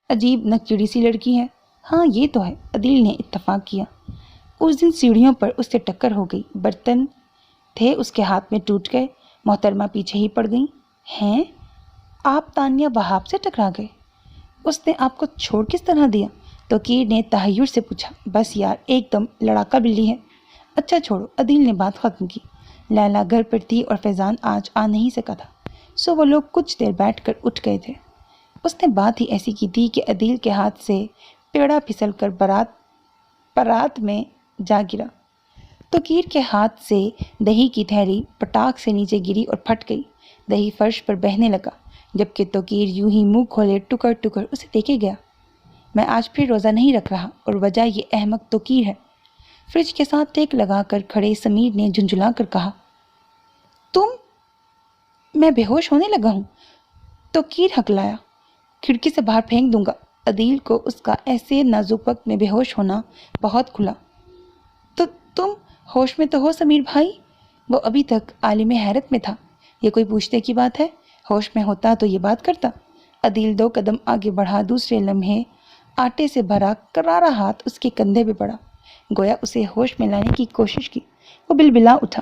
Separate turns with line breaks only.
عجیب نکچڑی سی لڑکی ہے۔ ہاں یہ تو ہے، عدیل نے اتفاق کیا۔ اس دن سیڑھیوں پر اس سے ٹکر ہو گئی، برتن تھے اس کے ہاتھ میں ٹوٹ گئے، محترمہ پیچھے ہی پڑ گئیں۔ ہیں؟ آپ تانیہ وہاب سے ٹکرا گئے؟ اس نے آپ کو چھوڑ کس طرح دیا؟ توقیر نے تحیر سے پوچھا۔ بس یار، ایک دم لڑاکا بلی ہے۔ اچھا چھوڑو، عدیل نے بات ختم کی۔ لیلا گھر پر تھی اور فیضان آج آ نہیں سکا تھا، سو وہ لوگ کچھ دیر بیٹھ کر اٹھ گئے تھے۔ اس نے بات ہی ایسی کی تھی کہ عدیل کے ہاتھ سے پیڑا پھسل کر پرات میں جا گرا۔ توقیر کے ہاتھ سے دہی کی تھیلی پٹاخ سے نیچے گری اور پھٹ گئی۔ دہی فرش پر بہنے لگا، جبکہ توقیر یوں ہی منہ کھولے ٹکر ٹکر اسے دیکھے گیا۔ میں آج پھر روزہ نہیں رکھ رہا، اور وجہ یہ احمق توقیر ہے، فریج کے ساتھ ٹیک لگا کر کھڑے سمیر نے جھنجھلا کر کہا۔ تم؟ میں بے ہوش ہونے لگا ہوں، توقیر ہکلایا۔ کھڑکی سے باہر پھینک دوں گا۔ عدیل کو اس کا ایسے نازک وقت میں بے ہوش ہونا بہت کھلا۔ تو تم ہوش میں تو ہو سمیر بھائی؟ وہ ابھی تک عالم حیرت میں تھا۔ یہ کوئی پوچھنے کی بات ہے؟ ہوش میں ہوتا تو یہ بات کرتا؟ عدیل 2 قدم آگے بڑھا، دوسرے لمحے آٹے سے بھرا کرارا ہاتھ اس کے کندھے پہ پڑا، گویا اسے ہوش میں لانے کی کوشش کی۔ وہ بلبلا اٹھا۔